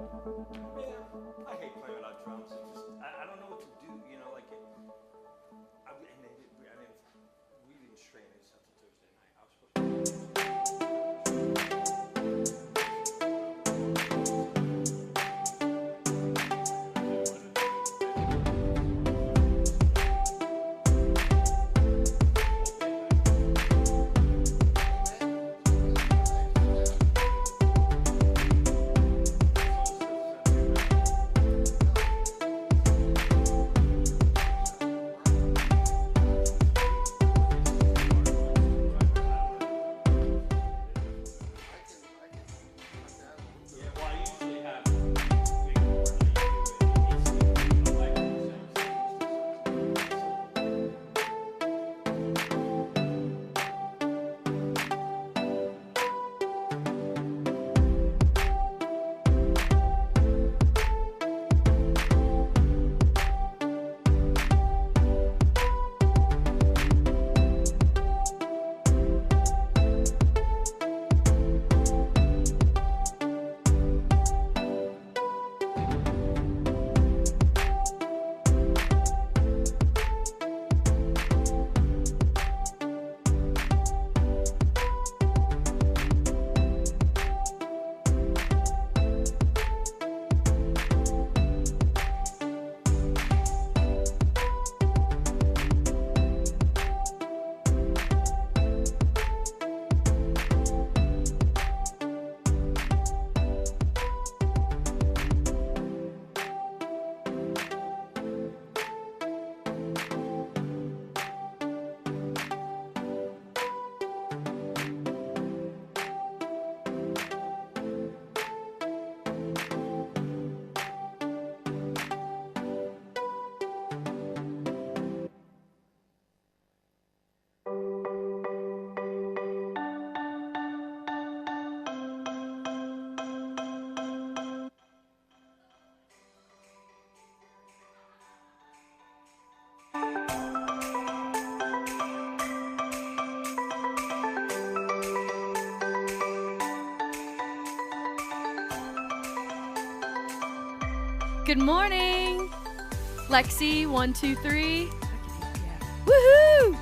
I hate playing without drums. It just, I don't know what to do. You know, like we didn't train this until Thursday night. I was supposed to. Good morning, Lexi. 1, 2, 3. Woohoo!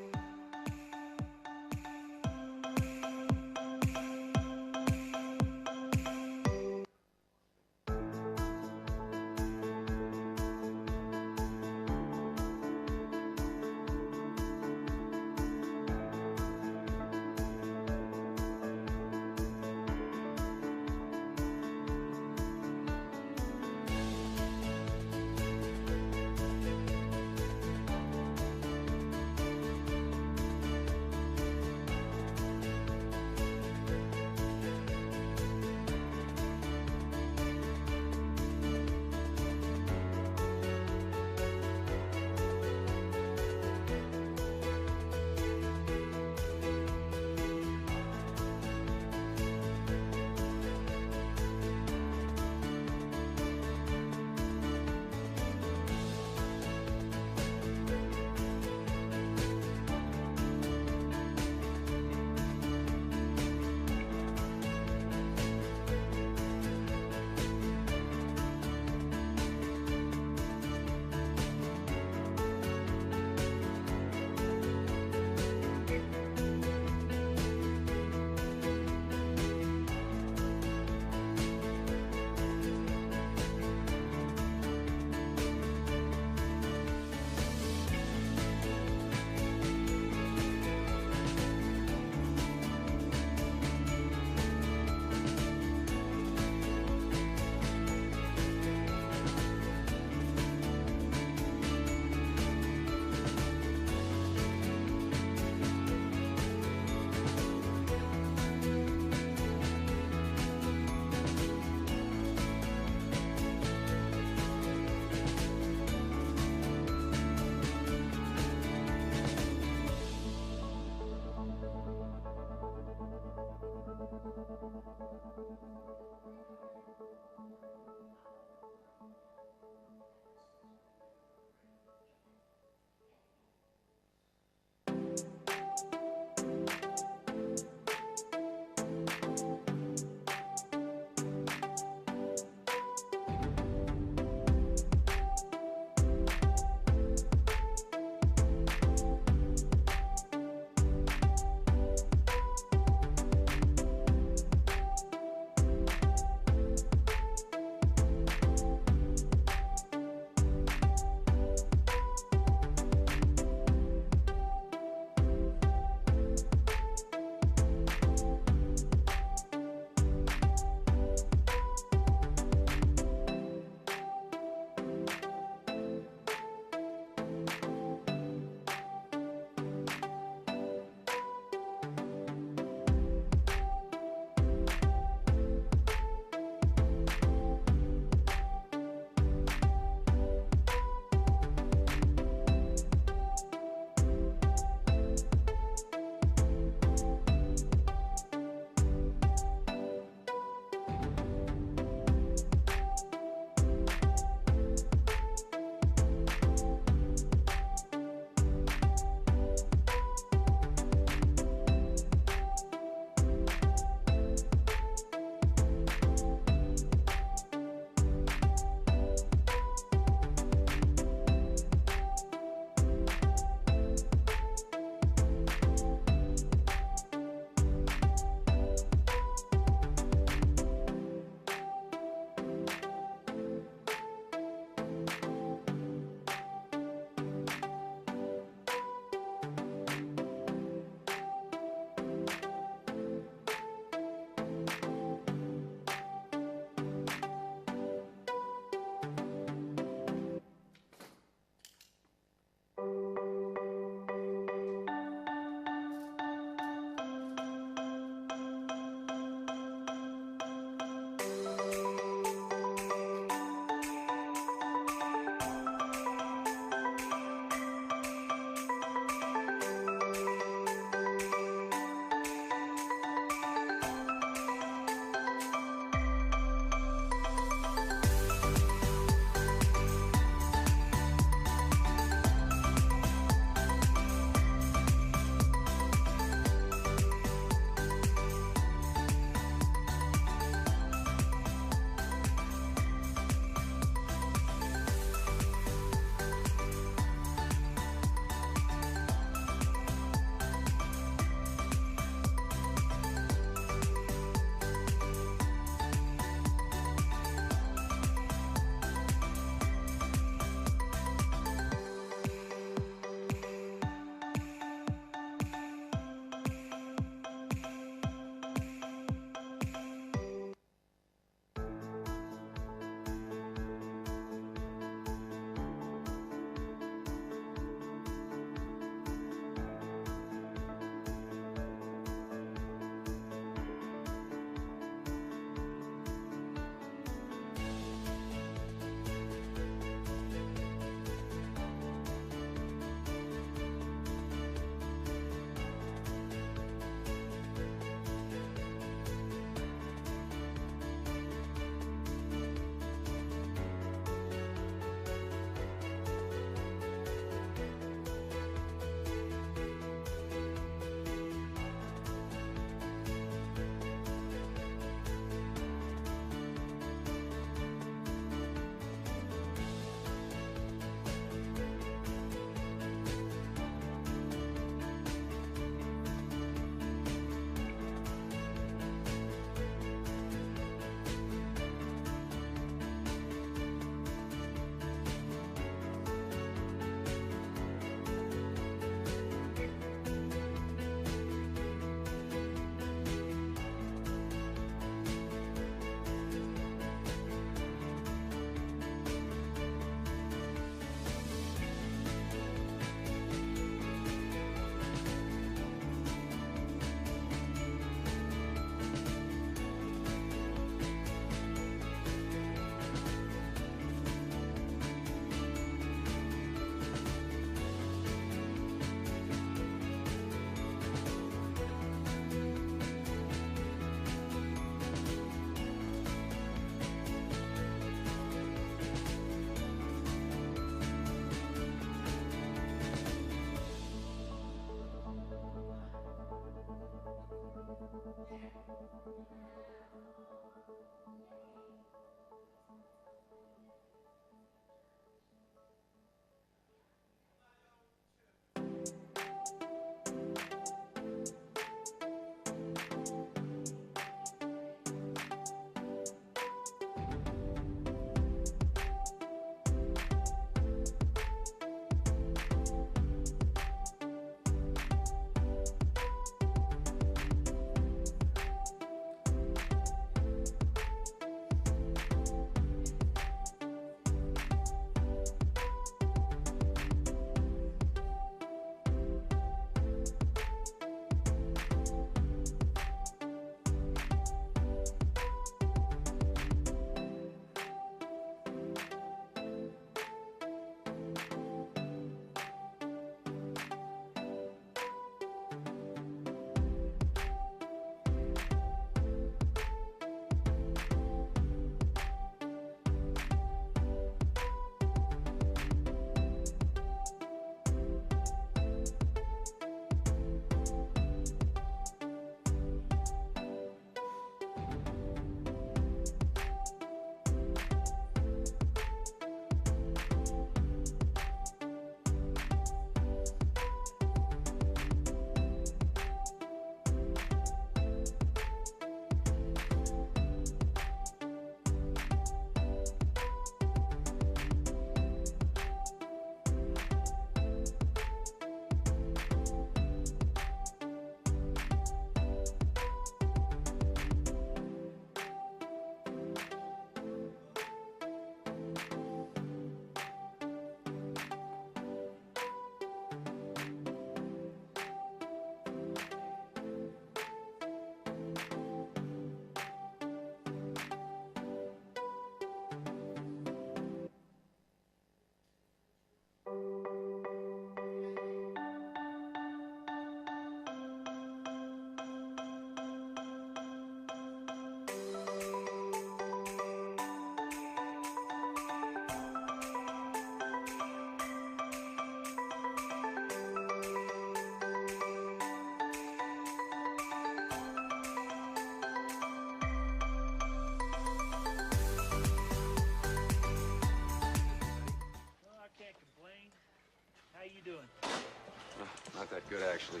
Not that good, actually.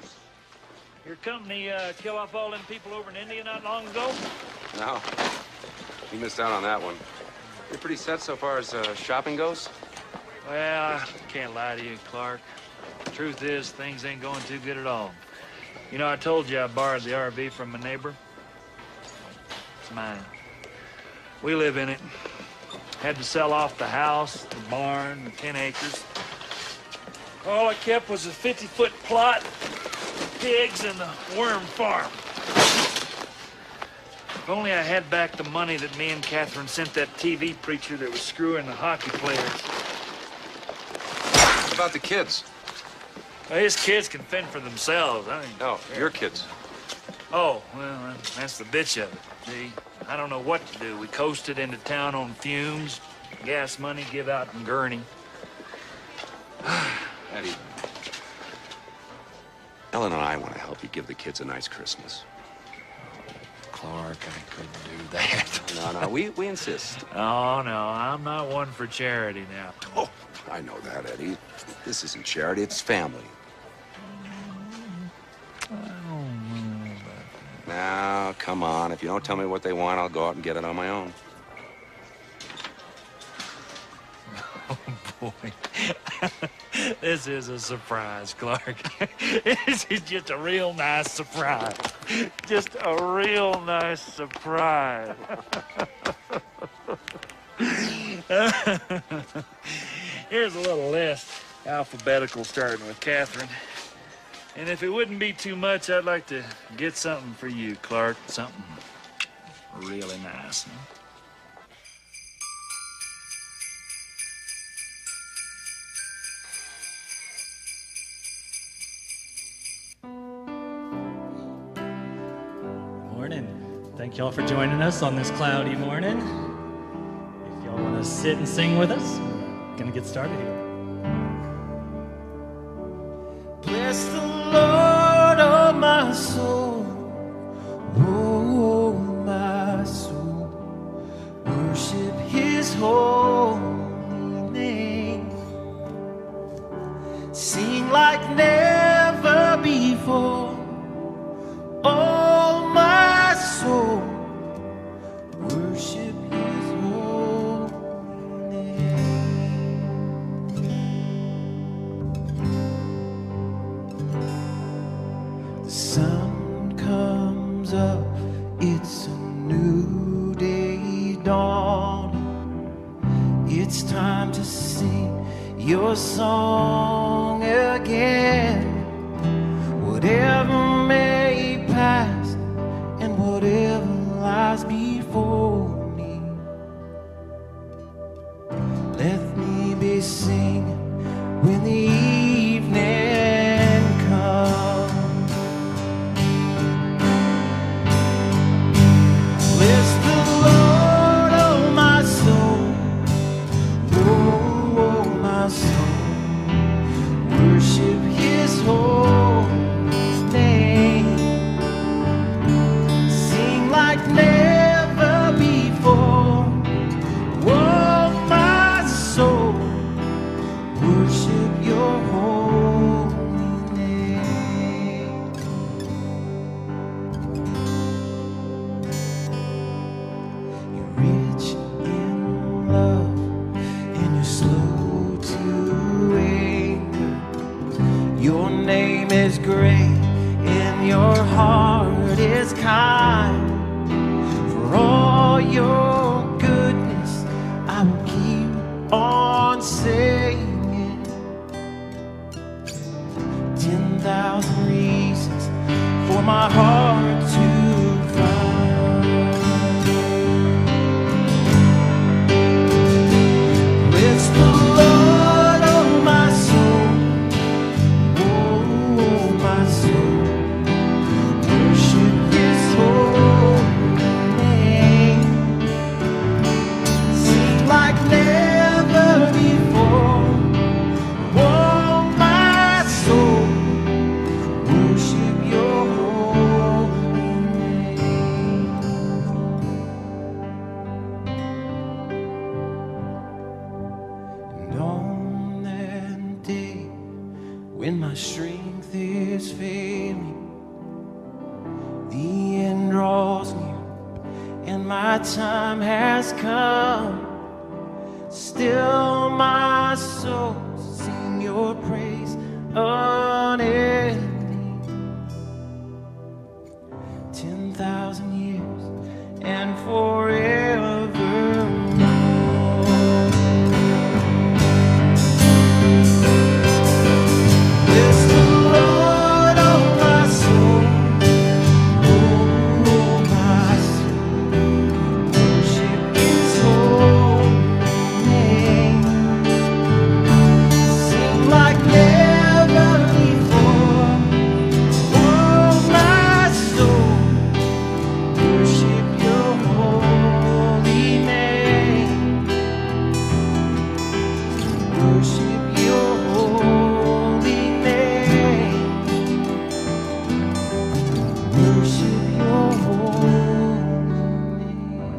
Your company kill off all them people over in India not long ago? No. You missed out on that one. You're pretty set so far as shopping goes? Well, I can't lie to you, Clark. The truth is, things ain't going too good at all. You know, I told you I borrowed the RV from my neighbor. It's mine. We live in it. Had to sell off the house, the barn, the 10 acres. All I kept was a 50-foot plot, pigs, and the worm farm. If only I had back the money that me and Catherine sent that TV preacher that was screwing the hockey players. What about the kids? Well, his kids can fend for themselves. I mean, No, your kids. Oh, well, that's the bitch of it. See, I don't know what to do. We coasted into town on fumes, gas money give out in Gurney. Eddie, Ellen and I want to help you give the kids a nice Christmas. Clark, I couldn't do that. No, we insist. Oh, no, I'm not one for charity now. Oh, I know that, Eddie. This isn't charity, it's family. I don't know about that. Now, come on. If you don't tell me what they want, I'll go out and get it on my own. Oh, boy. This is a surprise, Clark. This is just a real nice surprise. Just a real nice surprise. Here's a little list, alphabetical, starting with Catherine. And if it wouldn't be too much, I'd like to get something for you, Clark. Something really nice. Huh? Morning. Thank y'all for joining us on this cloudy morning. If y'all want to sit and sing with us, we're gonna get started here. Bless the Lord, oh my soul. Oh. time to sing your song again. Whatever may pass and whatever lies before me, let me be singing when the evening comes. Bless the Lord, oh my soul, oh my soul, worship his holy name. Sing like never before, oh my soul, worship your holy name. You're rich in love and you're slow to anger. Your name is great and your heart is kind. For all your goodness, I will keep on singing. 10,000 reasons for my heart to find. Bless the Lord, oh my soul, oh my soul, worship his holy name. Sing like never before, oh my soul, worship your holy name. And on that day when my strength is failing, the end draws near and my time has come, still my soul sing your praise unending. 10,000 years and forevermore. Bless the Lord, oh my soul, oh my soul, worship his holy name. Sing like never before, oh my soul, worship your holy name. Worship your holy name. Worship your holy name.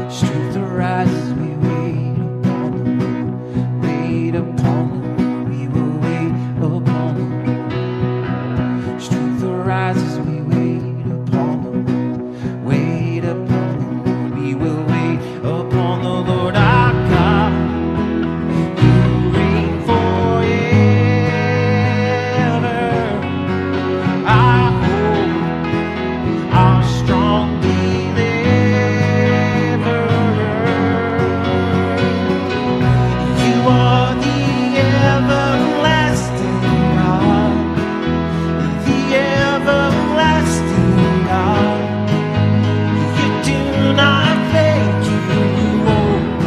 Strength arises, we wait upon the Lord. Wait upon the Lord, we will wait upon the Lord. Strength arises, we wait upon the Lord. Wait upon the Lord, we will wait upon the Lord our God. You reign forever. Our hope, our strong you are the everlasting God, the everlasting God. You do not fade, you won't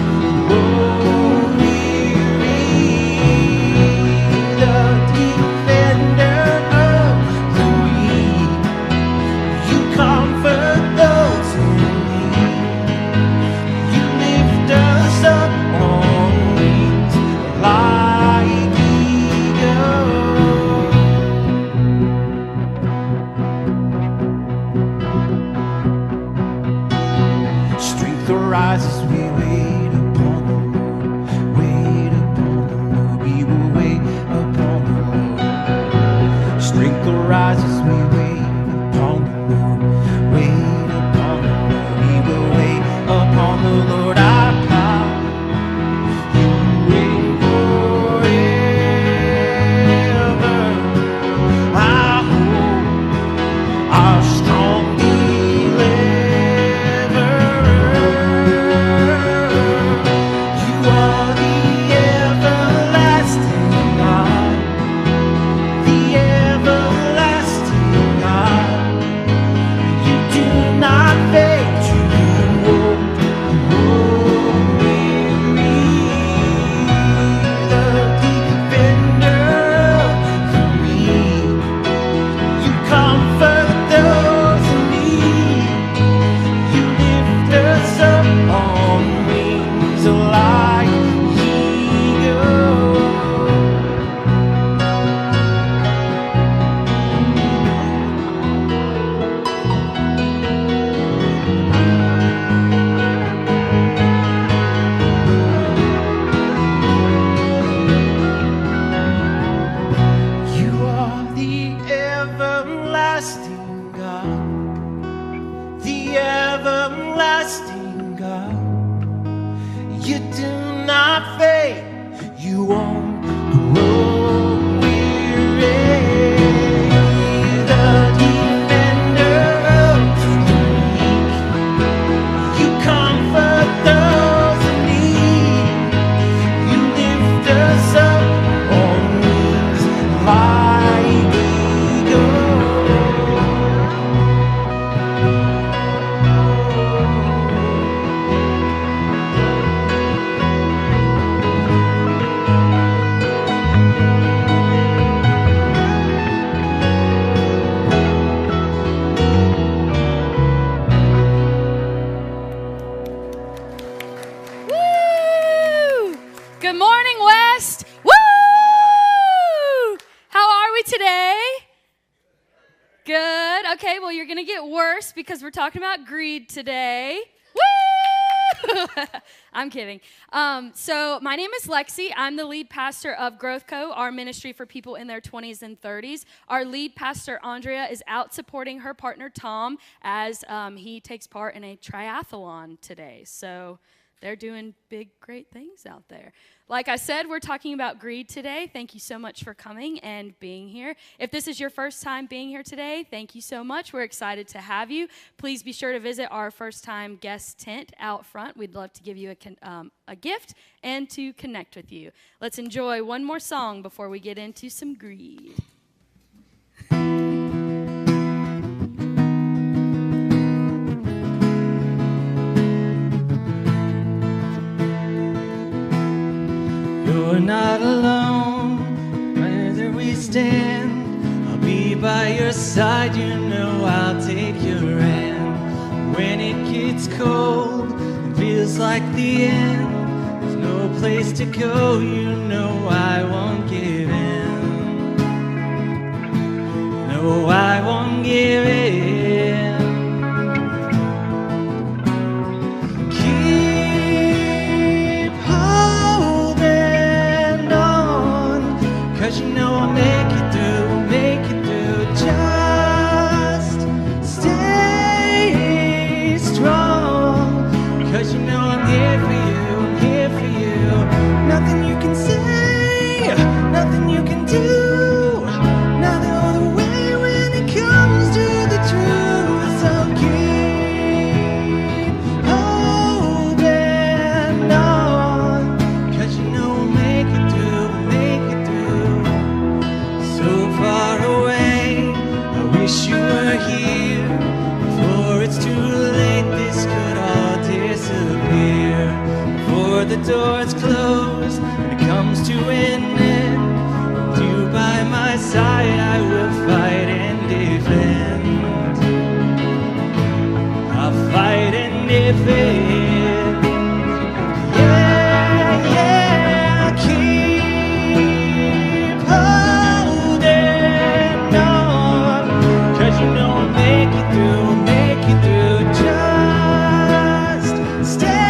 the defender of the weak. You comfort those in need. You lift us up on wings like eagles. rise as we wait upon the Lord. Wait upon the Lord. We will wait upon the Lord. Strength will rise as we wait upon the Lord. Wait upon the Lord. We will wait upon the Lord. Our power, you reign forever. Our hope, our strong deliverer. You are the everlasting God, the everlasting God. You do not fade, you won't weary. The defender of me, you comfort those in need. You lift us up on wings like eagles. You are the everlasting God, the everlasting God. You do not fade, you won't grow weary. The defender of the weak, you comfort those in need. You lift us up on wings like eagles. Woo! Good morning, West. Woo! How are we today? Good. Okay, well, you're going to get worse because we're talking about greed today. Woo! I'm kidding. So my name is Lexi. I'm the lead pastor of Growth Co., our ministry for people in their 20s and 30s. Our lead pastor, Andrea, is out supporting her partner, Tom, as he takes part in a triathlon today. So they're doing big, great things out there. Like I said, we're talking about greed today. Thank you so much for coming and being here. If this is your first time being here today, thank you so much. We're excited to have you. Please be sure to visit our first-time guest tent out front. We'd love to give you a gift and to connect with you. Let's enjoy one more song before we get into some greed. You're not alone, whether we stand, I'll be by your side, you know I'll take your hand. When it gets cold, it feels like the end, there's no place to go, you know I won't give in. No, I won't give in. Keep holding on, 'cause you know I'll make it through, make it through. Just stay strong, 'cause you know I'm here for you, I'm here for you. Nothing you can say, nothing you can do, nothing other way when it comes to the truth. So keep holding on, 'cause you know we'll make it through, make it through. So far away, I wish you were here, before it's too late, this could all disappear. Before the doors close and it comes to an end, with you by my side, I will fight and defend. I'll fight and defend. Yeah, yeah, keep holding on, 'cause you know I'll make it through, make it through. Just stay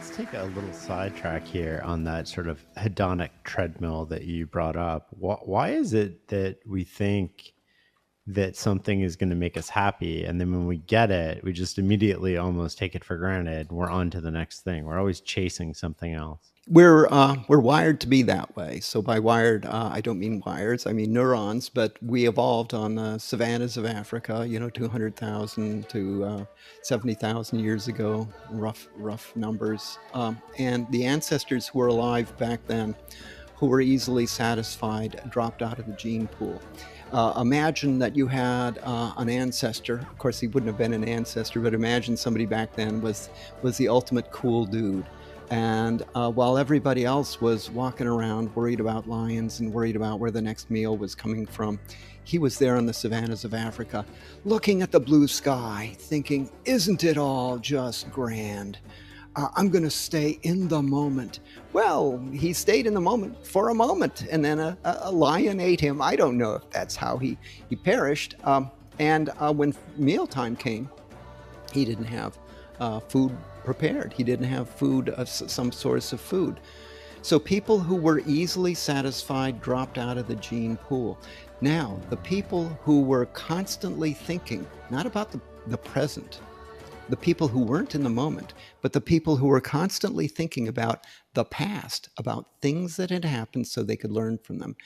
Let's take a little sidetrack here on that sort of hedonic treadmill that you brought up. Why is it that we think that something is going to make us happy, and then when we get it, we just immediately almost take it for granted? We're on to the next thing. We're always chasing something else. We're wired to be that way. So by wired, I don't mean wires, I mean neurons. But we evolved on the savannas of Africa, 200,000 to 70,000 years ago, rough numbers. And the ancestors who were alive back then, who were easily satisfied, dropped out of the gene pool. Imagine that you had an ancestor. Of course, he wouldn't have been an ancestor, but imagine somebody back then was the ultimate cool dude. And while everybody else was walking around worried about lions and worried about where the next meal was coming from, he was there on the savannas of Africa, looking at the blue sky, thinking, isn't it all just grand? I'm going to stay in the moment. Well, he stayed in the moment for a moment, and then a lion ate him. I don't know if that's how he perished. And when mealtime came, he didn't have food prepared. He didn't have food, some source of food. So people who were easily satisfied dropped out of the gene pool. Now, the people who were constantly thinking, not about the present, the people who weren't in the moment, but the people who were constantly thinking about the past, about things that had happened so they could learn from them,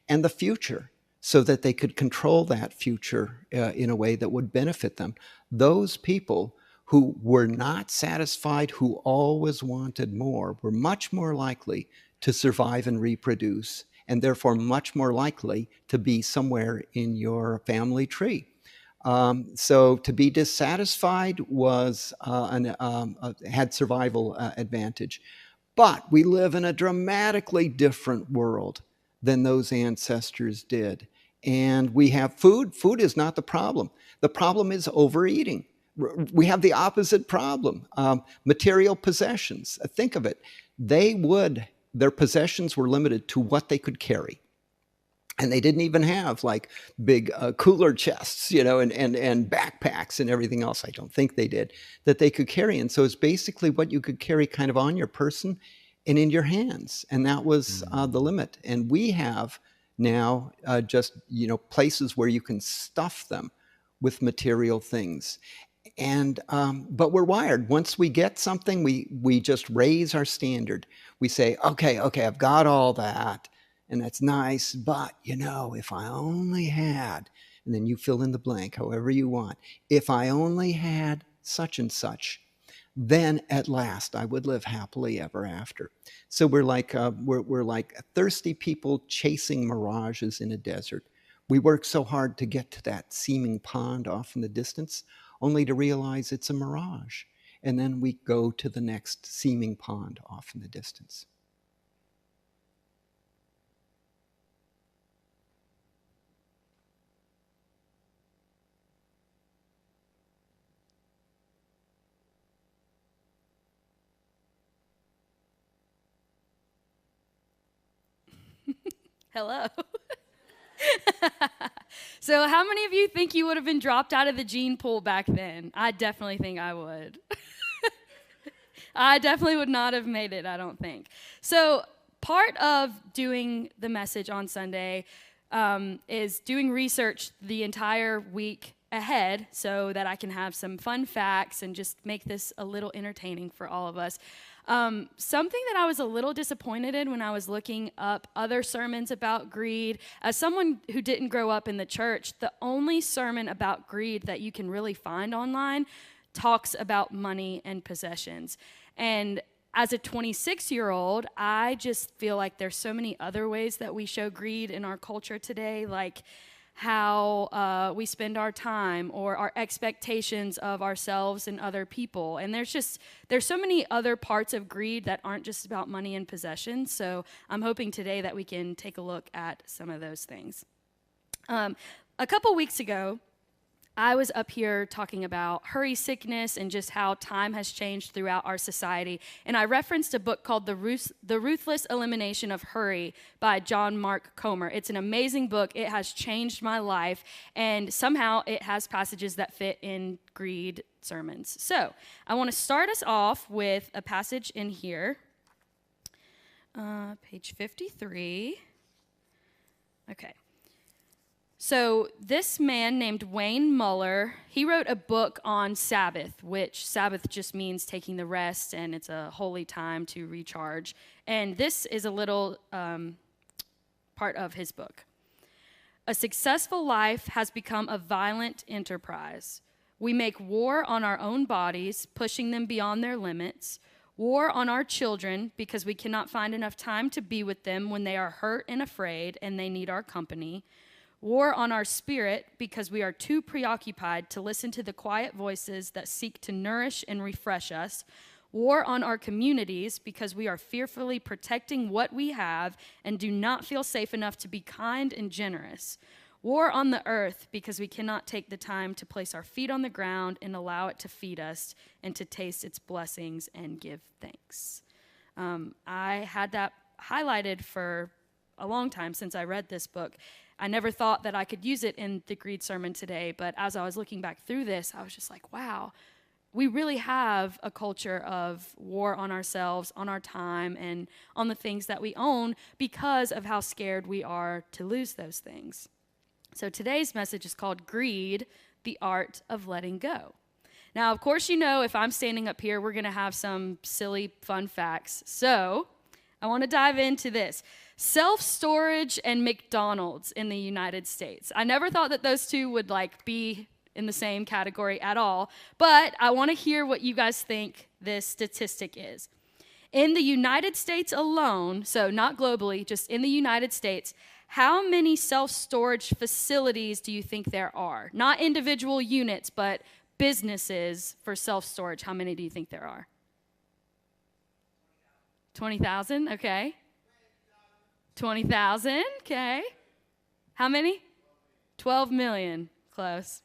and the future so that they could control that future in a way that would benefit them. Those people who were not satisfied, who always wanted more, were much more likely to survive and reproduce, and therefore much more likely to be somewhere in your family tree. So to be dissatisfied was had survival advantage. But we live in a dramatically different world than those ancestors did. And we have food. Food is not the problem. The problem is overeating. We have the opposite problem. Material possessions. Think of it. Their possessions were limited to what they could carry. And they didn't even have like big cooler chests, and backpacks and everything else. I don't think they did, that they could carry. And so it's basically what you could carry kind of on your person and in your hands. And that was the limit. And we have now just, places where you can stuff them with material things. And but we're wired. Once we get something, we just raise our standard. We say, okay, I've got all that. And that's nice, but if I only had, and then you fill in the blank however you want, if I only had such and such, then at last I would live happily ever after. So we're like thirsty people chasing mirages in a desert. We work so hard to get to that seeming pond off in the distance, only to realize it's a mirage. And then we go to the next seeming pond off in the distance. Hello. So how many of you think you would have been dropped out of the gene pool back then? I definitely think I would. I definitely would not have made it, I don't think. So part of doing the message on Sunday is doing research the entire week ahead so that I can have some fun facts and just make this a little entertaining for all of us. Something that I was a little disappointed in when I was looking up other sermons about greed, as someone who didn't grow up in the church, the only sermon about greed that you can really find online talks about money and possessions. And as a 26-year-old, I just feel like there's so many other ways that we show greed in our culture today, like how we spend our time or our expectations of ourselves and other people. And there's so many other parts of greed that aren't just about money and possessions. So I'm hoping today that we can take a look at some of those things. A couple weeks ago, I was up here talking about hurry sickness and just how time has changed throughout our society. And I referenced a book called The Ruthless Elimination of Hurry by John Mark Comer. It's an amazing book. It has changed my life. And somehow it has passages that fit in greed sermons. So I want to start us off with a passage in here. Page 53. Okay. So this man named Wayne Muller, he wrote a book on Sabbath, which Sabbath just means taking the rest, and it's a holy time to recharge. And this is a little part of his book. A successful life has become a violent enterprise. We make war on our own bodies, pushing them beyond their limits. War on our children because we cannot find enough time to be with them when they are hurt and afraid and they need our company. War on our spirit because we are too preoccupied to listen to the quiet voices that seek to nourish and refresh us. War on our communities because we are fearfully protecting what we have and do not feel safe enough to be kind and generous. War on the earth because we cannot take the time to place our feet on the ground and allow it to feed us and to taste its blessings and give thanks. I had that highlighted for a long time since I read this book. I never thought that I could use it in the greed sermon today, but as I was looking back through this, I was just like, wow, we really have a culture of war on ourselves, on our time, and on the things that we own because of how scared we are to lose those things. So today's message is called Greed, the Art of Letting Go. Now, of course, you know, if I'm standing up here, we're going to have some silly fun facts. So I want to dive into this. Self-storage and McDonald's in the United States. I never thought that those two would be in the same category at all, but I want to hear what you guys think this statistic is. In the United States alone, so not globally, just in the United States, how many self-storage facilities do you think there are? Not individual units, but businesses for self-storage. How many do you think there are? 20,000, okay. 20,000, okay. How many? 12 million, close.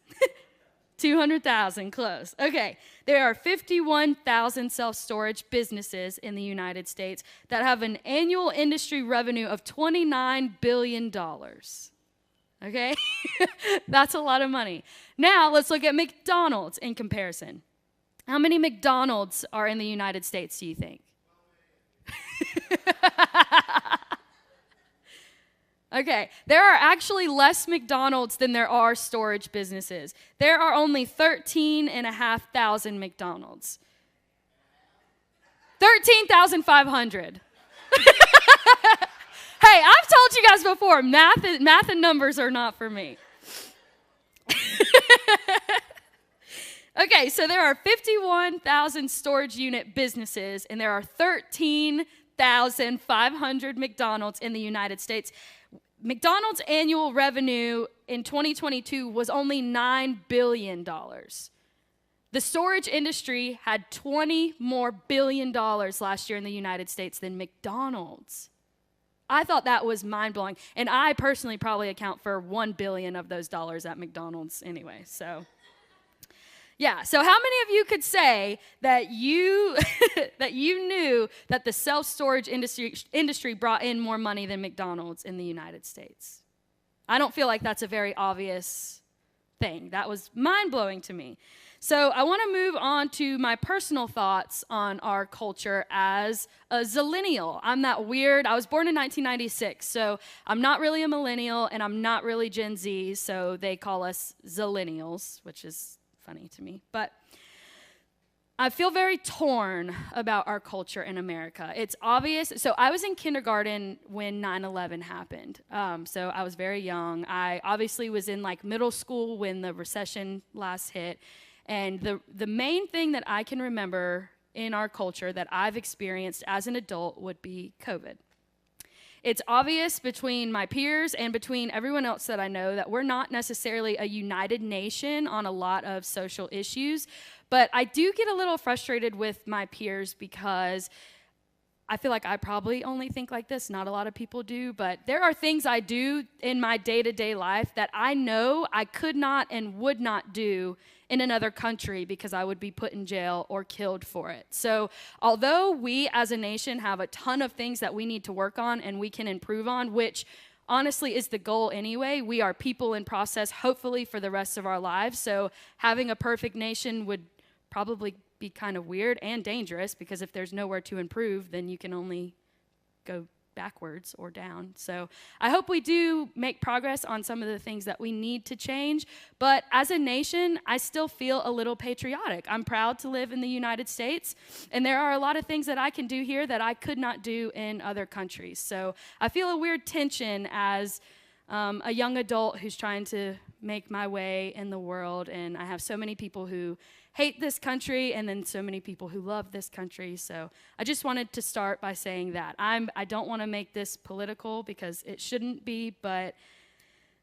200,000, close. Okay, there are 51,000 self-storage businesses in the United States that have an annual industry revenue of $29 billion. Okay, that's a lot of money. Now, let's look at McDonald's in comparison. How many McDonald's are in the United States, do you think? Okay, there are actually less McDonald's than there are storage businesses. There are only 13,500 McDonald's. 13,500. Hey, I've told you guys before, math and numbers are not for me. Okay, so there are 51,000 storage unit businesses, and there are 13,500 McDonald's in the United States. McDonald's annual revenue in 2022 was only $9 billion. The storage industry had $20 more billion last year in the United States than McDonald's. I thought that was mind-blowing, and I personally probably account for $1 billion of those dollars at McDonald's anyway, so... Yeah, so how many of you could say that you that you knew that the self-storage industry brought in more money than McDonald's in the United States? I don't feel like that's a very obvious thing. That was mind-blowing to me. So I want to move on to my personal thoughts on our culture as a zillennial. I'm that weird. I was born in 1996, so I'm not really a millennial, and I'm not really Gen Z, so they call us zillennials, which is funny to me, but I feel very torn about our culture in America. It's obvious. So I was in kindergarten when 9/11 happened. So I was very young. I obviously was in middle school when the recession last hit. And the main thing that I can remember in our culture that I've experienced as an adult would be COVID. It's obvious between my peers and between everyone else that I know that we're not necessarily a united nation on a lot of social issues, but I do get a little frustrated with my peers because I feel like I probably only think like this. Not a lot of people do, but there are things I do in my day-to-day life that I know I could not and would not do in another country because I would be put in jail or killed for it. So although we as a nation have a ton of things that we need to work on and we can improve on, which honestly is the goal anyway, we are people in process, hopefully for the rest of our lives. So having a perfect nation would probably be kind of weird and dangerous, because if there's nowhere to improve, then you can only go backwards or down. So I hope we do make progress on some of the things that we need to change. But as a nation, I still feel a little patriotic. I'm proud to live in the United States, and there are a lot of things that I can do here that I could not do in other countries. So I feel a weird tension as a young adult who's trying to make my way in the world, and I have so many people who hate this country and then so many people who love this country. So I just wanted to start by saying that. I don't want to make this political because it shouldn't be, but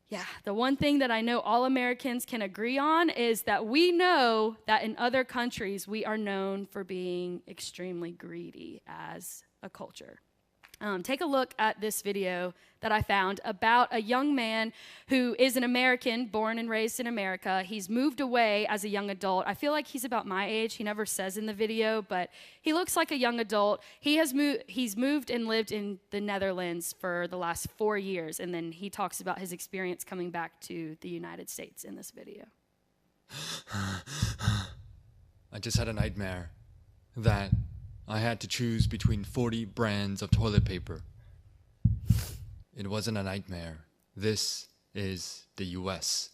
yeah, the one thing that I know all Americans can agree on is that we know that in other countries we are known for being extremely greedy as a culture. Take a look at this video that I found about a young man who is an American, born and raised in America. He's moved away as a young adult. I feel like he's about my age. He never says in the video, but he looks like a young adult. He's moved and lived in the Netherlands for the last 4 years, and then he talks about his experience coming back to the United States in this video. I just had a nightmare that I had to choose between 40 brands of toilet paper. It wasn't a nightmare. This is the US.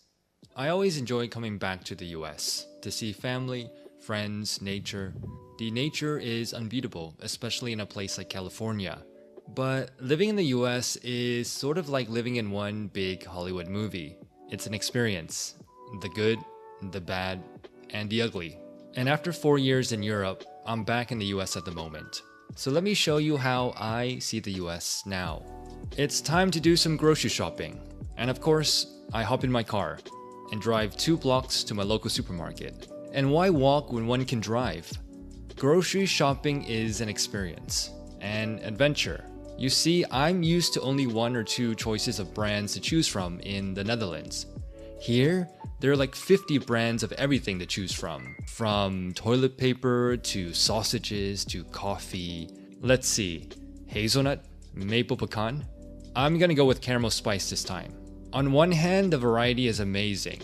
I always enjoy coming back to the US to see family, friends, nature. The nature is unbeatable, especially in a place like California. But living in the US is sort of like living in one big Hollywood movie. It's an experience. The good, the bad, and the ugly. And after 4 years in Europe, I'm back in the US at the moment. So let me show you how I see the US now. It's time to do some grocery shopping. And of course, I hop in my car and drive 2 blocks to my local supermarket. And why walk when one can drive? Grocery shopping is an experience, an adventure. You see, I'm used to only 1 or 2 choices of brands to choose from in the Netherlands. Here, there are like 50 brands of everything to choose from toilet paper to sausages to coffee. Let's see, hazelnut, maple pecan. I'm gonna go with caramel spice this time. On one hand, the variety is amazing.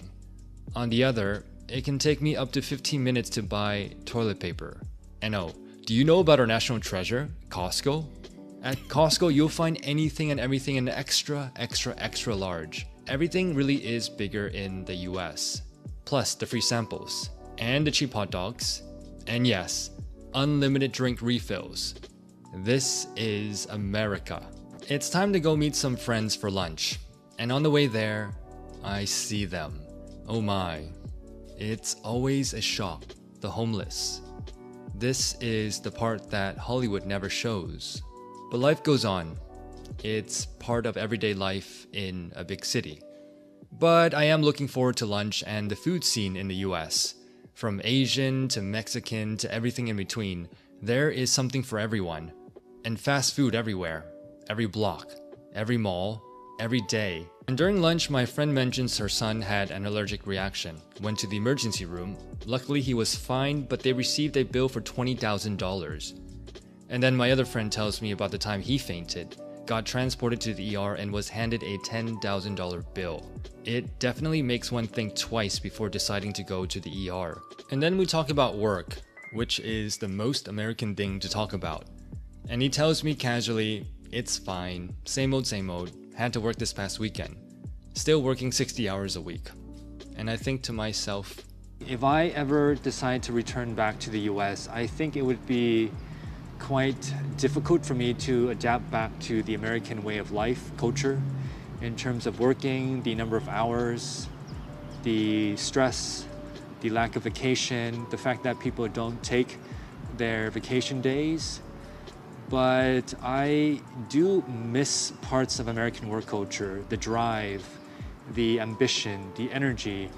On the other, it can take me up to 15 minutes to buy toilet paper. And oh, do you know about our national treasure, Costco? At Costco, you'll find anything and everything in extra, extra, extra large. Everything really is bigger in the US. Plus the free samples, and the cheap hot dogs, and yes, unlimited drink refills. This is America. It's time to go meet some friends for lunch. And on the way there, I see them. Oh my. It's always a shock. The homeless. This is the part that Hollywood never shows. But life goes on. It's part of everyday life in a big city. But I am looking forward to lunch and the food scene in the US. From Asian to Mexican to everything in between, there is something for everyone. And fast food everywhere. Every block. Every mall. Every day. And during lunch, my friend mentions her son had an allergic reaction. Went to the emergency room. Luckily, he was fine, but they received a bill for $20,000. And then my other friend tells me about the time he fainted, got transported to the ER, and was handed a $10,000 bill. It definitely makes one think twice before deciding to go to the ER. And then we talk about work, which is the most American thing to talk about. And he tells me casually, it's fine, same old, had to work this past weekend. Still working 60 hours a week. And I think to myself, if I ever decide to return back to the US, I think it would be quite difficult for me to adapt back to the American way of life, culture, in terms of working, the number of hours, the stress, the lack of vacation, the fact that people don't take their vacation days. But I do miss parts of American work culture, the drive, the ambition, the energy,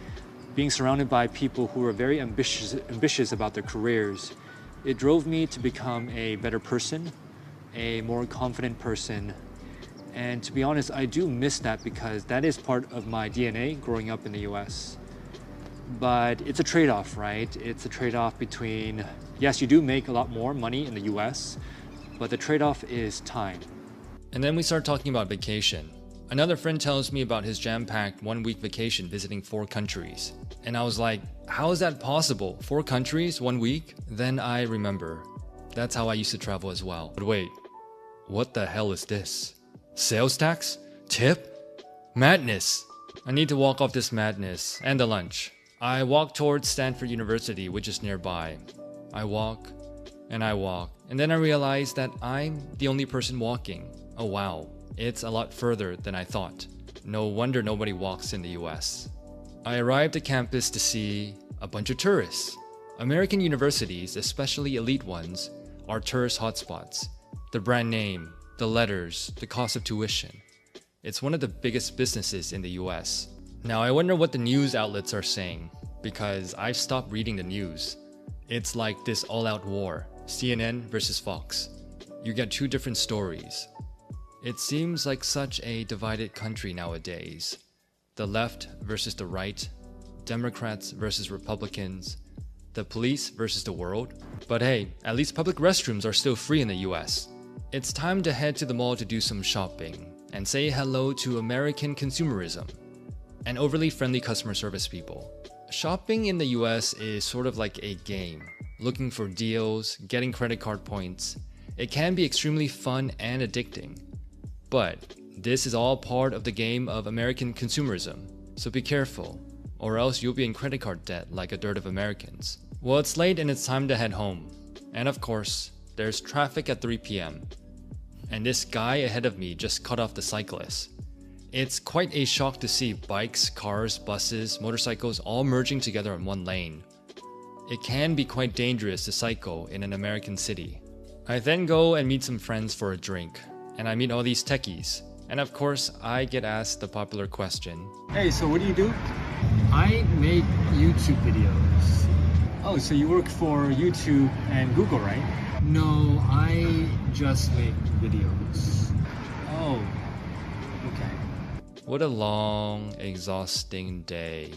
being surrounded by people who are very ambitious about their careers. It drove me to become a better person, a more confident person. And to be honest, I do miss that because that is part of my DNA growing up in the US. But it's a trade-off, right? It's a trade-off between, yes, you do make a lot more money in the US, but the trade-off is time. And then we start talking about vacation. Another friend tells me about his jam-packed 1-week vacation visiting 4 countries. And I was like, how is that possible? 4 countries, 1 week? Then I remember, that's how I used to travel as well. But wait, what the hell is this? Sales tax? Tip? Madness! I need to walk off this madness and the lunch. I walk towards Stanford University, which is nearby. I walk, and then I realize that I'm the only person walking. Oh wow, it's a lot further than I thought. No wonder nobody walks in the US. I arrived at campus to see a bunch of tourists. American universities, especially elite ones, are tourist hotspots. The brand name, the letters, the cost of tuition. It's one of the biggest businesses in the US. Now I wonder what the news outlets are saying, because I've stopped reading the news. It's like this all-out war, CNN versus Fox. You get 2 different stories. It seems like such a divided country nowadays. The left versus the right, Democrats versus Republicans, the police versus the world. But hey, at least public restrooms are still free in the US. It's time to head to the mall to do some shopping and say hello to American consumerism and overly friendly customer service people. Shopping in the US is sort of like a game, looking for deals, getting credit card points. It can be extremely fun and addicting. But this is all part of the game of American consumerism, so be careful, or else you'll be in credit card debt like a dearth of Americans. Well, it's late and it's time to head home. And of course, there's traffic at 3 p.m. And this guy ahead of me just cut off the cyclist. It's quite a shock to see bikes, cars, buses, motorcycles all merging together in one lane. It can be quite dangerous to cycle in an American city. I then go and meet some friends for a drink, and I meet all these techies. And of course, I get asked the popular question. Hey, so what do you do? I make YouTube videos. Oh, so you work for YouTube and Google, right? No, I just make videos. Oh, okay. What a long, exhausting day.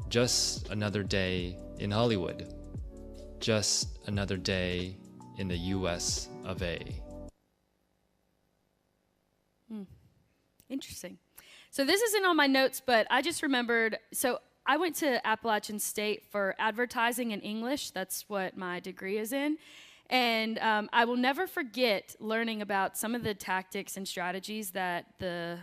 Just another day in Hollywood. Just another day in the US of A. Interesting. So this isn't on my notes, but I just remembered, so I went to Appalachian State for advertising and English. That's what my degree is in. And I will never forget learning about some of the tactics and strategies that the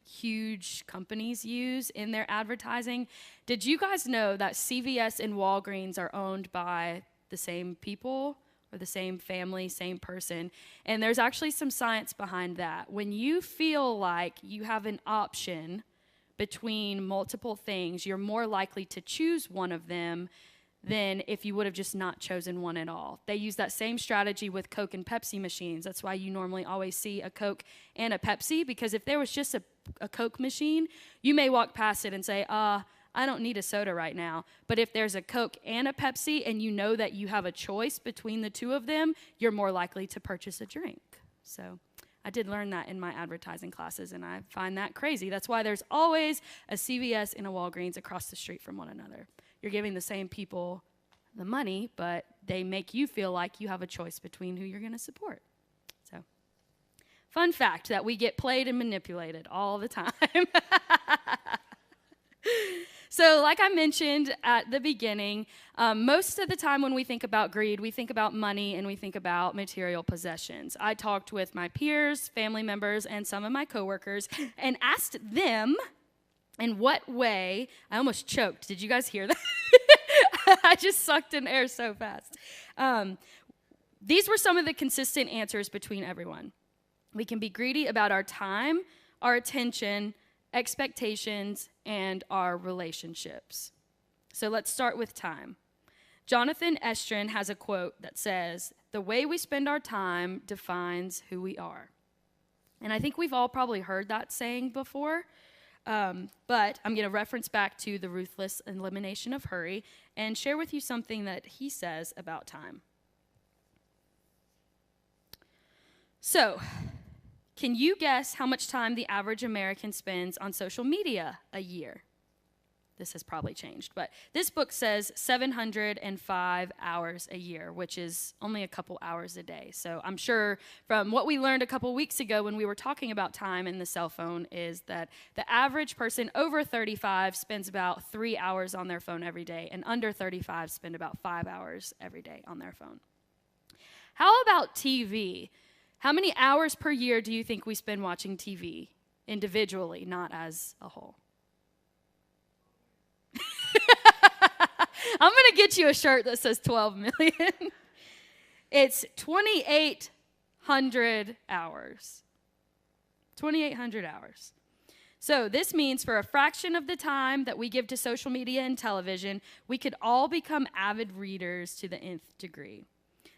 huge companies use in their advertising. Did you guys know that CVS and Walgreens are owned by the same people? Or the same family, same person. And there's actually some science behind that. When you feel like you have an option between multiple things, you're more likely to choose one of them than if you would have just not chosen one at all. They use that same strategy with Coke and Pepsi machines. That's why you normally always see a Coke and a Pepsi, because if there was just a Coke machine, you may walk past it and say, I don't need a soda right now. But if there's a Coke and a Pepsi and you know that you have a choice between the two of them, you're more likely to purchase a drink. So I did learn that in my advertising classes, and I find that crazy. That's why there's always a CVS and a Walgreens across the street from one another. You're giving the same people the money, but they make you feel like you have a choice between who you're going to support. So, fun fact that we get played and manipulated all the time. So like I mentioned at the beginning, most of the time when we think about greed, we think about money and we think about material possessions. I talked with my peers, family members, and some of my coworkers and asked them in what way, I almost choked. Did you guys hear that? I just sucked in air so fast. These were some of the consistent answers between everyone. We can be greedy about our time, our attention, expectations, and our relationships. So let's start with time. Jonathan Estrin has a quote that says, "The way we spend our time defines who we are." And I think we've all probably heard that saying before, but I'm going to reference back to The Ruthless Elimination of Hurry and share with you something that he says about time. So, can you guess how much time the average American spends on social media a year? This has probably changed, but this book says 705 hours a year, which is only a couple hours a day. So I'm sure from what we learned a couple weeks ago when we were talking about time and the cell phone is that the average person over 35 spends about 3 hours on their phone every day, and under 35 spend about 5 hours every day on their phone. How about TV? How many hours per year do you think we spend watching TV individually, not as a whole? I'm going to get you a shirt that says 12 million. It's 2,800 hours. 2,800 hours. So this means for a fraction of the time that we give to social media and television, we could all become avid readers to the nth degree.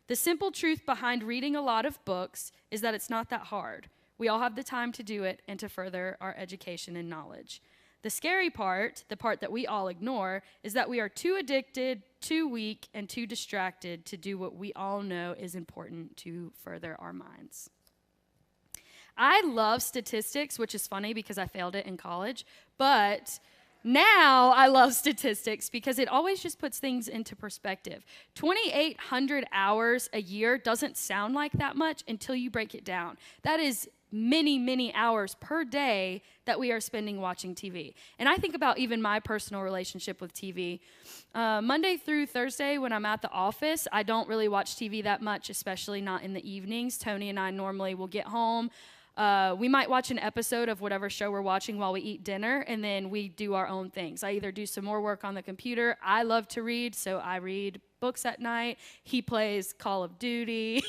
The simple truth behind reading a lot of books is that it's not that hard. We all have the time to do it and to further our education and knowledge. The scary part, the part that we all ignore, is that we are too addicted, too weak, and too distracted to do what we all know is important to further our minds. I love statistics, which is funny because I failed it in college, but now I love statistics because it always just puts things into perspective. 2,800 hours a year doesn't sound like that much until you break it down. That is many, many hours per day that we are spending watching TV. And I think about even my personal relationship with TV. Monday through Thursday when I'm at the office, I don't really watch TV that much, especially not in the evenings. Tony and I normally will get home. We might watch an episode of whatever show we're watching while we eat dinner, and then we do our own things. I either do some more work on the computer. I love to read, so I read books at night. He plays Call of Duty.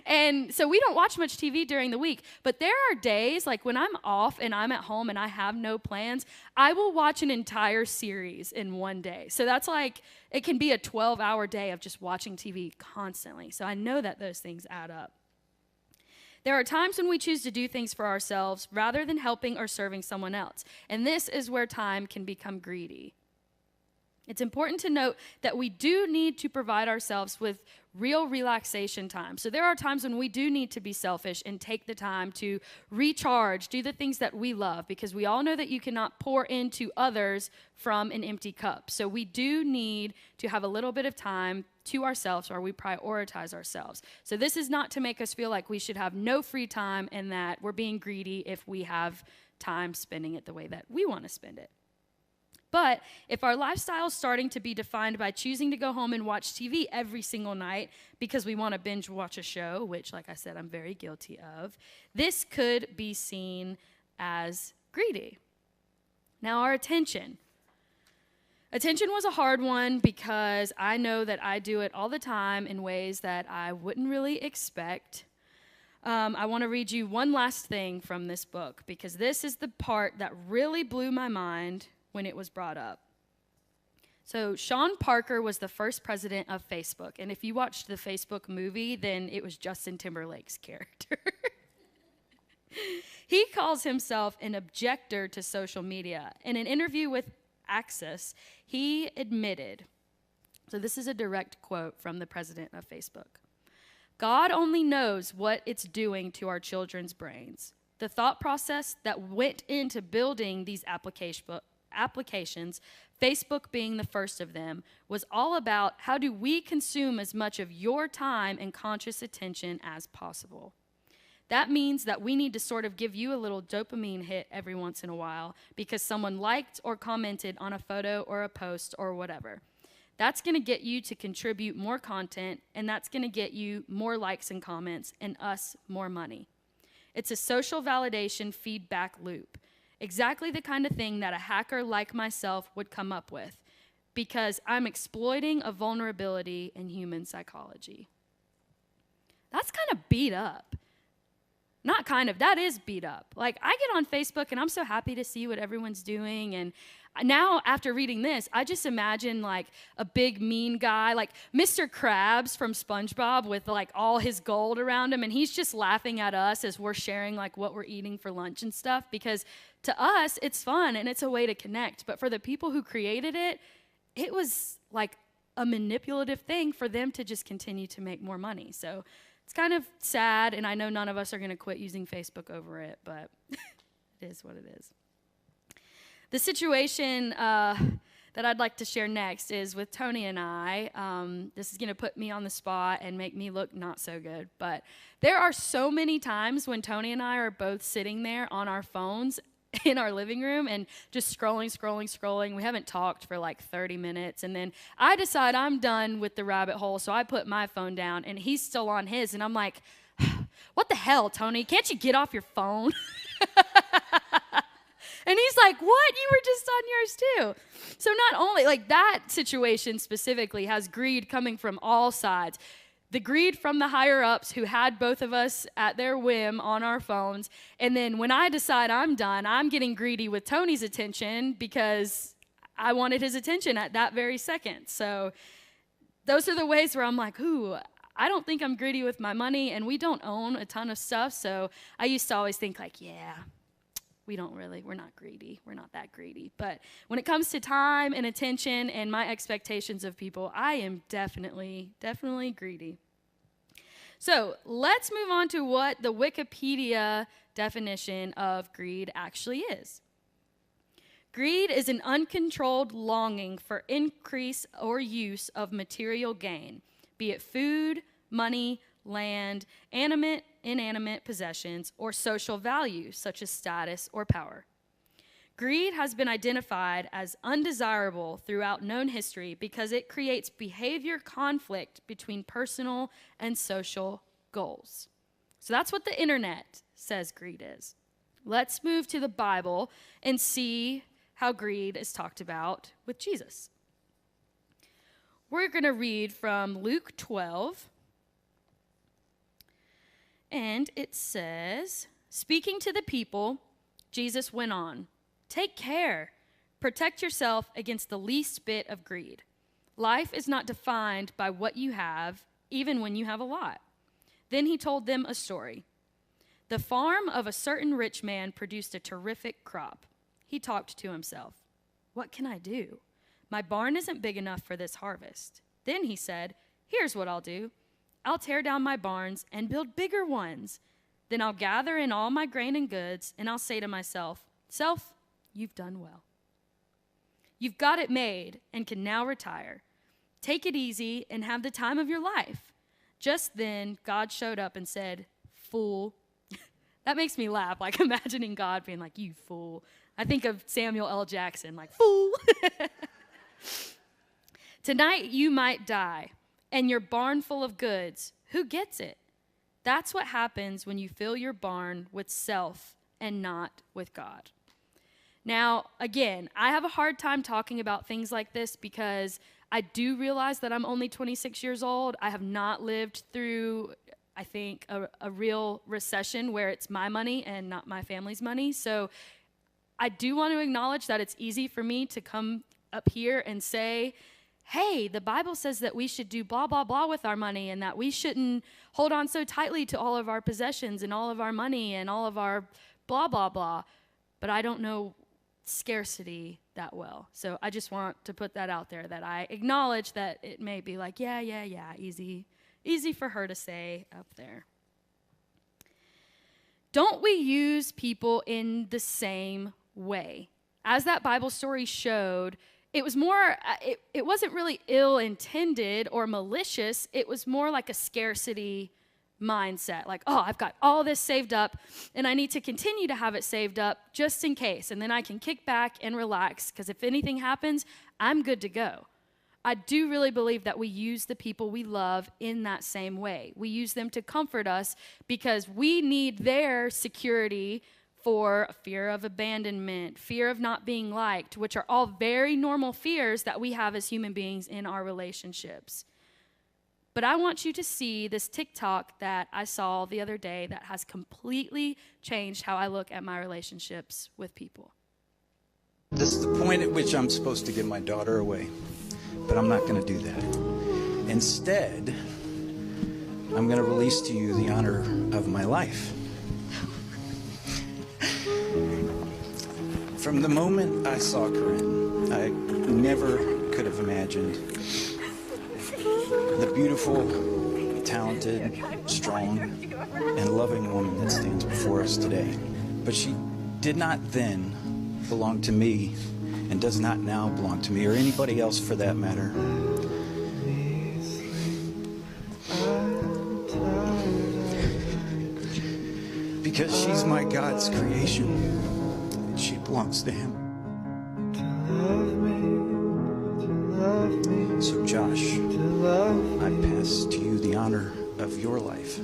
And so we don't watch much TV during the week, but there are days, like when I'm off and I'm at home and I have no plans, I will watch an entire series in one day. So that's like, it can be a 12-hour day of just watching TV constantly. So I know that those things add up. There are times when we choose to do things for ourselves rather than helping or serving someone else. And this is where time can become greedy. It's important to note that we do need to provide ourselves with real relaxation time. So there are times when we do need to be selfish and take the time to recharge, do the things that we love, because we all know that you cannot pour into others from an empty cup. So we do need to have a little bit of time to ourselves where we prioritize ourselves. So this is not to make us feel like we should have no free time and that we're being greedy if we have time spending it the way that we want to spend it. But if our lifestyle is starting to be defined by choosing to go home and watch TV every single night because we want to binge watch a show, which, like I said, I'm very guilty of, this could be seen as greedy. Now, our attention. Attention was a hard one because I know that I do it all the time in ways that I wouldn't really expect. I want to read you one last thing from this book because this is the part that really blew my mind when it was brought up. So Sean Parker was the first president of Facebook. And if you watched the Facebook movie, then it was Justin Timberlake's character. He calls himself an objector to social media. In an interview with Access, he admitted, so this is a direct quote from the president of Facebook, "God only knows what it's doing to our children's brains. The thought process that went into building these applications, Facebook being the first of them, was all about how do we consume as much of your time and conscious attention as possible. That means that we need to sort of give you a little dopamine hit every once in a while because someone liked or commented on a photo or a post or whatever. That's going to get you to contribute more content, and that's going to get you more likes and comments and us more money. It's a social validation feedback loop. Exactly the kind of thing that a hacker like myself would come up with because I'm exploiting a vulnerability in human psychology." That's kind of beat up. Not kind of, that is beat up. Like, I get on Facebook and I'm so happy to see what everyone's doing. And now, after reading this, I just imagine like a big mean guy, like Mr. Krabs from SpongeBob with like all his gold around him. And he's just laughing at us as we're sharing like what we're eating for lunch and stuff. Because to us, it's fun and it's a way to connect. But for the people who created it, it was like a manipulative thing for them to just continue to make more money. So It's kind of sad, and I know none of us are going to quit using Facebook over it, but it is what it is. The situation that I'd like to share next is with Tony and I. This is going to put me on the spot and make me look not so good, but there are so many times when Tony and I are both sitting there on our phones in our living room and just scrolling. We haven't talked for like 30 minutes, and then I decide I'm done with the rabbit hole, so I put my phone down, and he's still on his, and I'm like, what the hell, Tony? Can't you get off your phone? And he's like, what? You were just on yours too. So not only, like, that situation specifically has greed coming from all sides. The greed from the higher-ups who had both of us at their whim on our phones. And then when I decide I'm done, I'm getting greedy with Tony's attention because I wanted his attention at that very second. So those are the ways where I'm like, ooh, I don't think I'm greedy with my money, and we don't own a ton of stuff. So I used to always think like, yeah, we're not greedy. We're not that greedy. But when it comes to time and attention and my expectations of people, I am definitely greedy. So let's move on to what the Wikipedia definition of greed actually is. Greed is an uncontrolled longing for increase or use of material gain, be it food, money, land, animate, inanimate possessions, or social values such as status or power. Greed has been identified as undesirable throughout known history because it creates behavior conflict between personal and social goals. So that's what the internet says greed is. Let's move to the Bible and see how greed is talked about with Jesus. We're going to read from Luke 12. And it says, speaking to the people, Jesus went on, take care, protect yourself against the least bit of greed. Life is not defined by what you have, even when you have a lot. Then he told them a story. The farm of a certain rich man produced a terrific crop. He talked to himself, what can I do? My barn isn't big enough for this harvest. Then he said, here's what I'll do. I'll tear down my barns and build bigger ones. Then I'll gather in all my grain and goods, and I'll say to myself, self, you've done well. You've got it made and can now retire. Take it easy and have the time of your life. Just then, God showed up and said, fool. That makes me laugh, like imagining God being like, you fool. I think of Samuel L. Jackson, like, fool. Tonight you might die. And your barn full of goods, who gets it? That's what happens when you fill your barn with self and not with God. Now, again, I have a hard time talking about things like this because I do realize that I'm only 26 years old. I have not lived through, I think, a real recession where it's my money and not my family's money. So I do want to acknowledge that it's easy for me to come up here and say, hey, the Bible says that we should do blah, blah, blah with our money and that we shouldn't hold on so tightly to all of our possessions and all of our money and all of our blah, blah, blah. But I don't know scarcity that well. So I just want to put that out there, that I acknowledge that it may be like, yeah, easy for her to say up there. Don't we use people in the same way? As that Bible story showed, it was more, it wasn't really ill-intended or malicious. It was more like a scarcity mindset. Like, oh, I've got all this saved up, and I need to continue to have it saved up just in case. And then I can kick back and relax, because if anything happens, I'm good to go. I do really believe that we use the people we love in that same way. We use them to comfort us because we need their security for fear of abandonment, fear of not being liked, which are all very normal fears that we have as human beings in our relationships. But I want you to see this TikTok that I saw the other day that has completely changed how I look at my relationships with people. This is the point at which I'm supposed to give my daughter away, but I'm not going to do that. Instead, I'm going to release to you the honor of my life. From the moment I saw Corinne, I never could have imagined the beautiful, talented, strong and loving woman that stands before us today. But she did not then belong to me and does not now belong to me or anybody else for that matter. Because she's my God's creation, and she belongs to him. So Josh, I pass to you the honor of your life.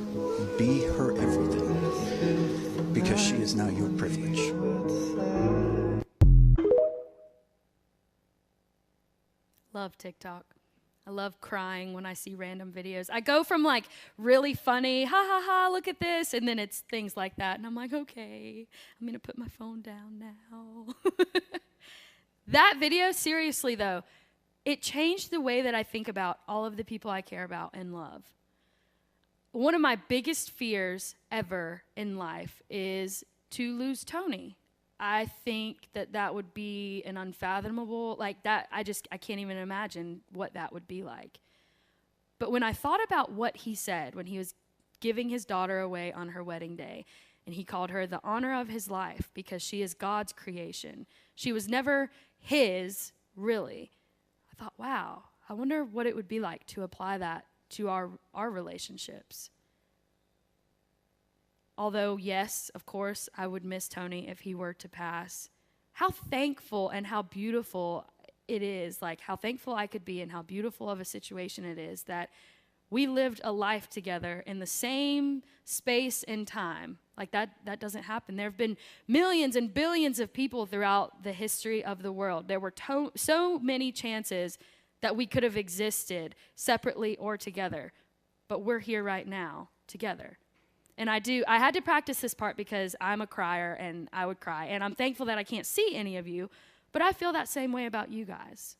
Be her everything, because she is now your privilege. Love TikTok. I love crying when I see random videos. I go from like really funny, ha ha ha, look at this, and then it's things like that. And I'm like, okay, I'm gonna put my phone down now. That video, seriously though, it changed the way that I think about all of the people I care about and love. One of my biggest fears ever in life is to lose Tony. I think that that would be an unfathomable, like that, I can't even imagine what that would be like. But when I thought about what he said when he was giving his daughter away on her wedding day, and he called her the honor of his life because she is God's creation. She was never his, really. I thought, wow, I wonder what it would be like to apply that to our relationships. Although, yes, of course, I would miss Tony if he were to pass. How thankful and how beautiful it is, like how thankful I could be and how beautiful of a situation it is that we lived a life together in the same space and time. Like that doesn't happen. There have been millions and billions of people throughout the history of the world. There were so many chances that we could have existed separately or together, but we're here right now together. And I had to practice this part because I'm a crier and I would cry. And I'm thankful that I can't see any of you, but I feel that same way about you guys.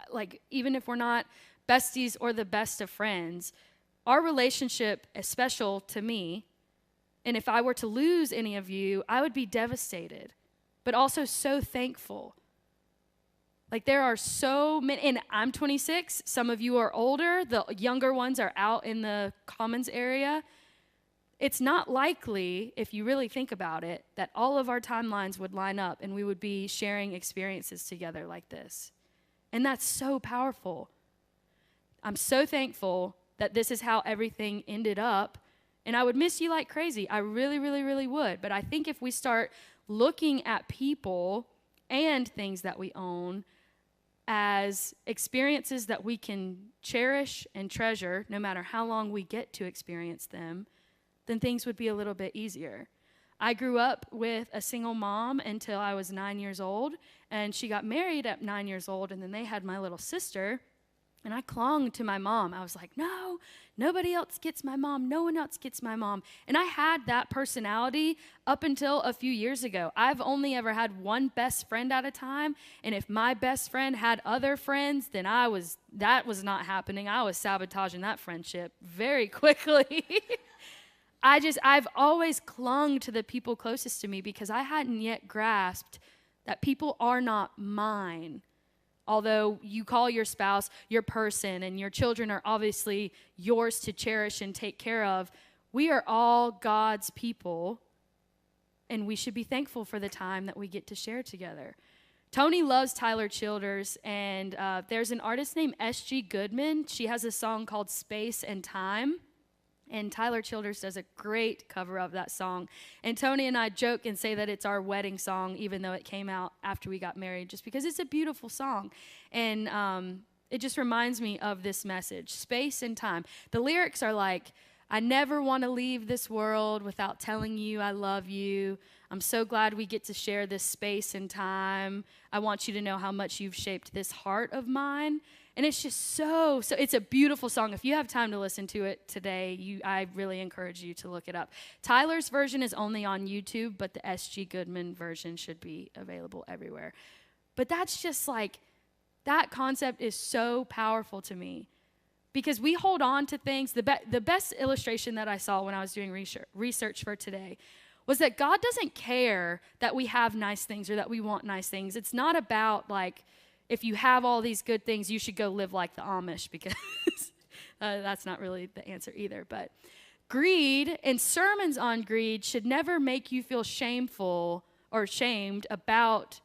Like, even if we're not besties or the best of friends, our relationship is special to me. And if I were to lose any of you, I would be devastated, but also so thankful. Like, there are so many, and I'm 26, some of you are older, the younger ones are out in the Commons area. It's not likely, if you really think about it, that all of our timelines would line up and we would be sharing experiences together like this. And that's so powerful. I'm so thankful that this is how everything ended up, and I would miss you like crazy. I really, really, really would. But I think if we start looking at people and things that we own as experiences that we can cherish and treasure, no matter how long we get to experience them, then things would be a little bit easier. I grew up with a single mom until I was 9 years old, and she got married at 9 years old, and then they had my little sister, and I clung to my mom. I was like, no, nobody else gets my mom. No one else gets my mom. And I had that personality up until a few years ago. I've only ever had one best friend at a time, and if my best friend had other friends, then that was not happening. I was sabotaging that friendship very quickly. I've always clung to the people closest to me because I hadn't yet grasped that people are not mine. Although you call your spouse your person and your children are obviously yours to cherish and take care of, we are all God's people, and we should be thankful for the time that we get to share together. Tony loves Tyler Childers, and there's an artist named S.G. Goodman. She has a song called Space and Time. And Tyler Childers does a great cover of that song. And Tony and I joke and say that it's our wedding song, even though it came out after we got married, just because it's a beautiful song. And it just reminds me of this message, space and time. The lyrics are like, I never want to leave this world without telling you I love you. I'm so glad we get to share this space and time. I want you to know how much you've shaped this heart of mine. And it's just so it's a beautiful song. If you have time to listen to it today, I really encourage you to look it up. Tyler's version is only on YouTube, but the S.G. Goodman version should be available everywhere. But that's just like, that concept is so powerful to me because we hold on to things. The best illustration that I saw when I was doing research for today was that God doesn't care that we have nice things or that we want nice things. It's not about like, if you have all these good things, you should go live like the Amish because That's not really the answer either. But greed and sermons on greed should never make you feel shameful or shamed about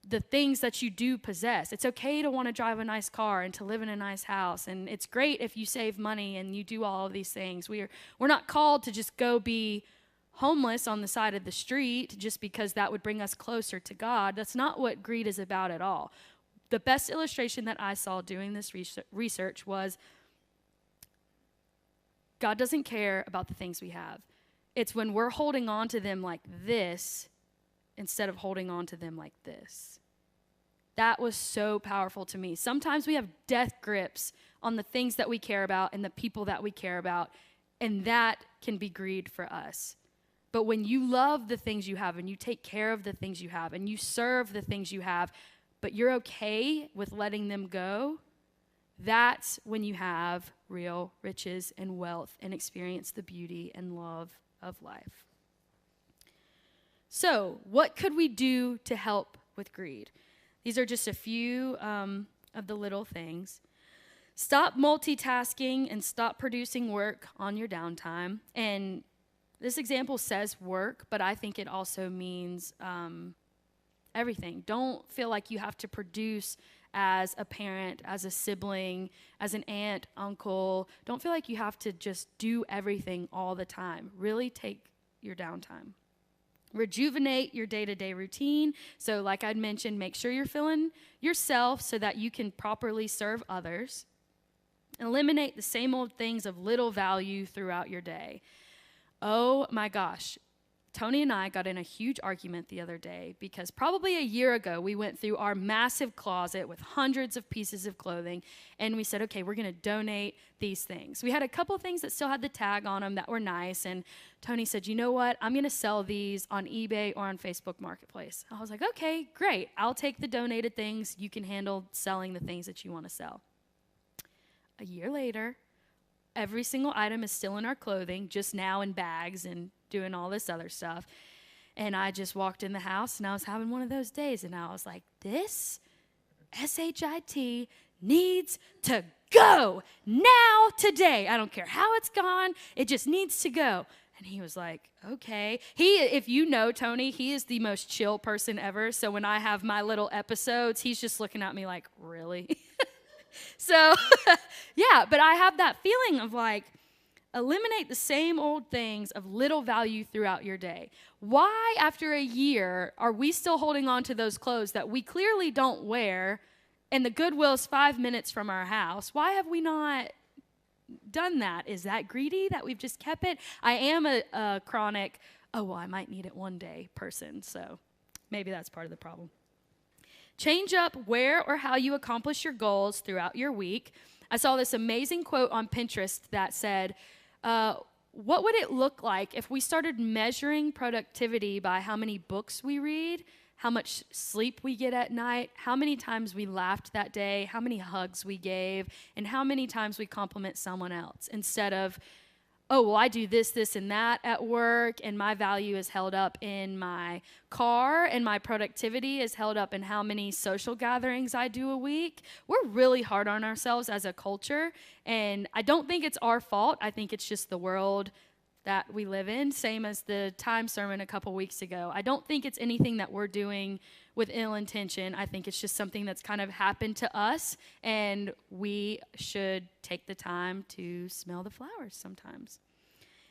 the things that you do possess. It's okay to want to drive a nice car and to live in a nice house. And it's great if you save money and you do all of these things. We're not called to just go be homeless on the side of the street just because that would bring us closer to God. That's not what greed is about at all. The best illustration that I saw doing this research was God doesn't care about the things we have. It's when we're holding on to them like this instead of holding on to them like this. That was so powerful to me. Sometimes we have death grips on the things that we care about and the people that we care about, and that can be greed for us. But when you love the things you have and you take care of the things you have and you serve the things you have, but you're okay with letting them go, that's when you have real riches and wealth and experience the beauty and love of life. So, what could we do to help with greed? These are just a few of the little things. Stop multitasking and stop producing work on your downtime. And this example says work, but I think it also means everything. Don't feel like you have to produce as a parent, as a sibling, as an aunt, uncle. Don't feel like you have to just do everything all the time. Really take your downtime. Rejuvenate your day-to-day routine. So like I'd mentioned, make sure you're filling yourself so that you can properly serve others. Eliminate the same old things of little value throughout your day. Oh my gosh. Tony and I got in a huge argument the other day because probably a year ago we went through our massive closet with hundreds of pieces of clothing and we said, okay, we're going to donate these things. We had a couple things that still had the tag on them that were nice, and Tony said, you know what, I'm going to sell these on eBay or on Facebook Marketplace. I was like, okay, great. I'll take the donated things. You can handle selling the things that you want to sell. A year later, every single item is still in our clothing, just now in bags and doing all this other stuff. And I just walked in the house and I was having one of those days and I was like, this SHIT needs to go now, today. I don't care how it's gone. It just needs to go. And he was like, okay. If you know Tony, he is the most chill person ever. So when I have my little episodes, he's just looking at me like, really? So, yeah, but I have that feeling of like, eliminate the same old things of little value throughout your day. Why, after a year, are we still holding on to those clothes that we clearly don't wear and the Goodwill's 5 minutes from our house? Why have we not done that? Is that greedy that we've just kept it? I am a chronic, I might need it one day person, so maybe that's part of the problem. Change up where or how you accomplish your goals throughout your week. I saw this amazing quote on Pinterest that said, what would it look like if we started measuring productivity by how many books we read, how much sleep we get at night, how many times we laughed that day, how many hugs we gave, and how many times we compliment someone else, instead of, I do this, this, and that at work, and my value is held up in my car, and my productivity is held up in how many social gatherings I do a week. We're really hard on ourselves as a culture, and I don't think it's our fault. I think it's just the world that we live in, same as the time sermon a couple weeks ago. I don't think it's anything that we're doing with ill intention. I think it's just something that's kind of happened to us, and we should take the time to smell the flowers sometimes.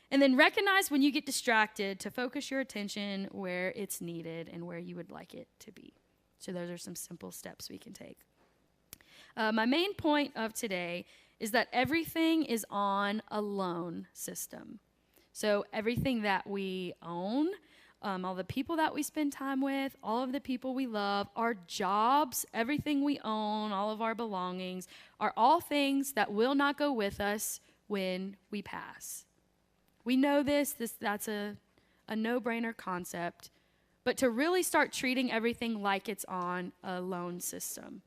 And then recognize when you get distracted to focus your attention where it's needed and where you would like it to be. So those are some simple steps we can take. My main point of today is that everything is on a loan system. So everything that we own, all the people that we spend time with, all of the people we love, our jobs, everything we own, all of our belongings, are all things that will not go with us when we pass. We know that's a no-brainer concept, but to really start treating everything like it's on a loan system.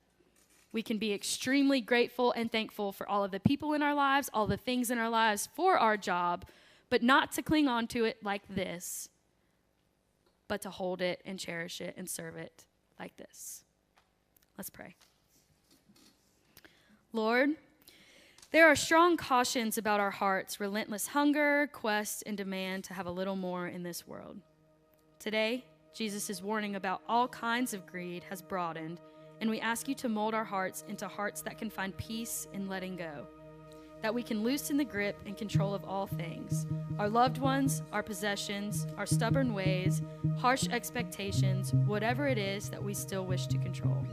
We can be extremely grateful and thankful for all of the people in our lives, all the things in our lives, for our job, but not to cling on to it like this, but to hold it and cherish it and serve it like this. Let's pray. Lord, There are strong cautions about our hearts, relentless hunger, quest, and demand to have a little more in this world. Today, Jesus' warning about all kinds of greed has broadened, and we ask you to mold our hearts into hearts that can find peace in letting go, that we can loosen the grip and control of all things, our loved ones, our possessions, our stubborn ways, harsh expectations, whatever it is that we still wish to control.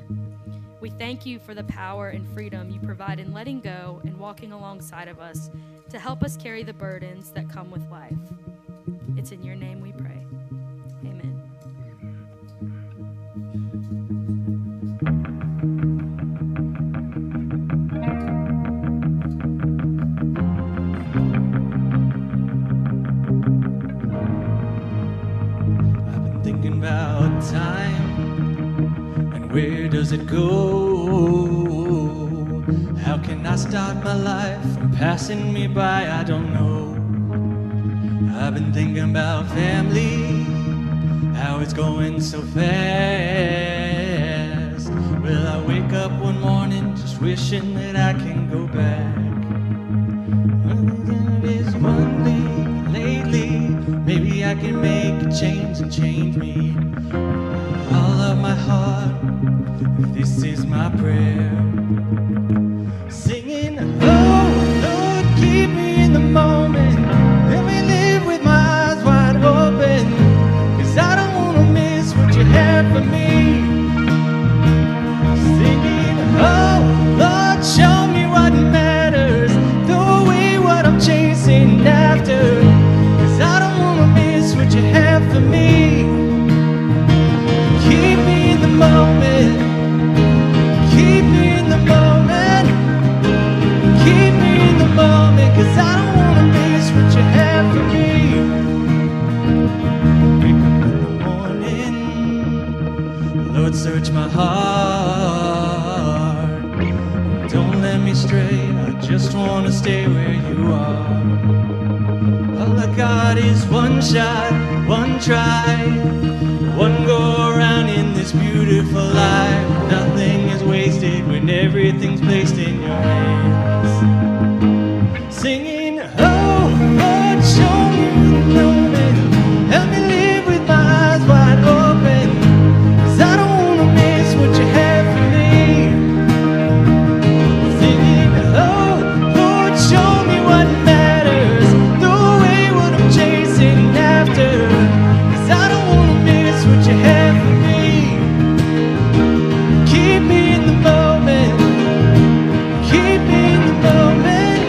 We thank you for the power and freedom you provide in letting go and walking alongside of us to help us carry the burdens that come with life. It's in your name we pray. Amen. I've been thinking about time. Where does it go? How can I stop my life from passing me by? I don't know. I've been thinking about family, how it's going so fast. Will I wake up one morning just wishing that I can go back? There's one thing lately, maybe I can make a change and change me. All of my heart, this is my prayer. Singing, oh Lord, keep me in the moment. Let me live with my eyes wide open, 'cause I don't want to miss what you have for me. Singing, oh Lord, show me what matters. Throw away what I'm chasing after, 'cause I don't want to miss what you have for me. Keep me in the moment. Keep me in the moment. Keep me in the moment, 'cause I don't want to miss what you have for me. Wake up in the morning, Lord, search my heart. Don't let me stray, I just want to stay where you are. All I got is one shot, one try, one go around in this beautiful life. Nothing is wasted when everything's placed in your hands. Singing, oh Lord, show me the moment. Help me live with my eyes wide open, 'cause I don't want to miss what you have for me. Singing, oh Lord, show me what matters. Throw away what I'm chasing after, 'cause I don't want to miss what you have for me. Keep me in the moment. Keep me in the moment.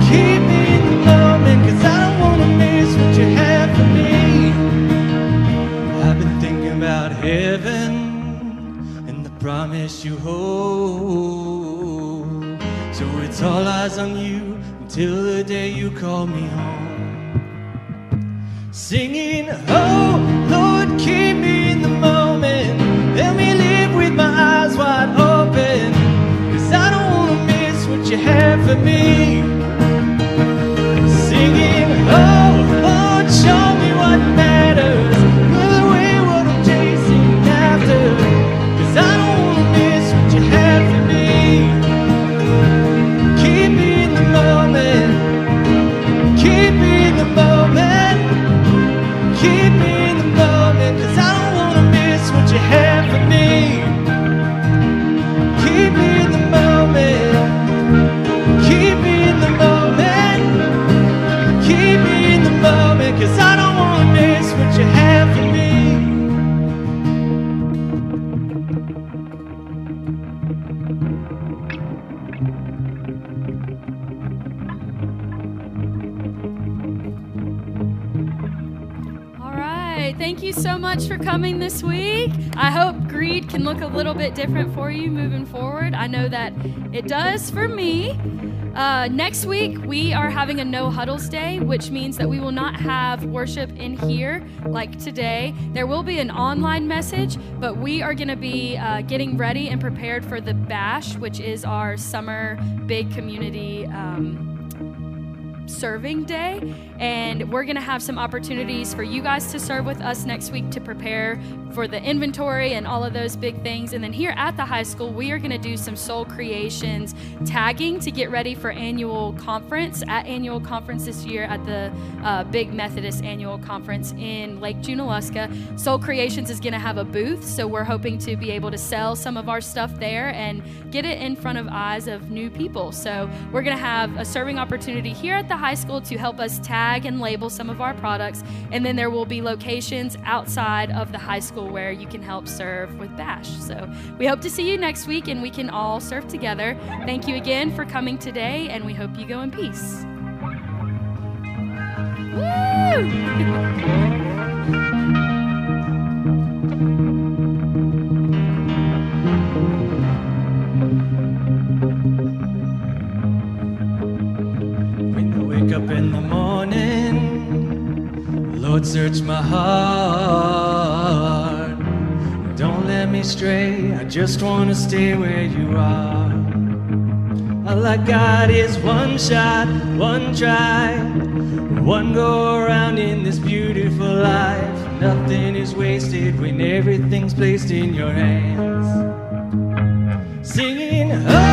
Keep me in the moment, 'cause I don't want to miss what you have for me. I've been thinking about heaven and the promise you hold. So it's all eyes on you until the day you call me home. Singing, oh Lord, keep me in the moment. Let me live with my eyes wide open, 'cause I don't want to miss what you have for me. Singing, oh Lord, show me what matters. Put away what I'm chasing after, 'cause I don't want to miss what you have for me. Keep me in the moment. Keep me in the moment. Keep me in the moment, 'cause I don't want to miss what you have for me. Keep me in the moment. Keep me in the moment. Keep me in the moment, 'cause I don't want to miss what you have for me. All right. Thank you so much for coming this week. I hope greed can look a little bit different for you moving forward. I know that it does for me. Next week, we are having a No Huddles Day, which means that we will not have worship in here like today. There will be an online message, but we are going to be getting ready and prepared for the Bash, which is our summer big community serving day, and we're gonna have some opportunities for you guys to serve with us next week to prepare for the inventory and all of those big things. And then here at the high school, we are gonna do some soul creations tagging to get ready for annual conference this year at the big Methodist annual conference in Lake Junaluska. Soul Creations is gonna have a booth, so we're hoping to be able to sell some of our stuff there and get it in front of eyes of new people. So we're gonna have a serving opportunity here at the high school to help us tag and label some of our products, and then there will be locations outside of the high school where you can help serve with Bash. So we hope to see you next week and we can all serve together. Thank you again for coming today, and we hope you go in peace. Woo! Up in the morning, Lord, search my heart. Don't let me stray, I just want to stay where you are. All I got is one shot, one try, one go around in this beautiful life. Nothing is wasted when everything's placed in your hands. Singing, oh,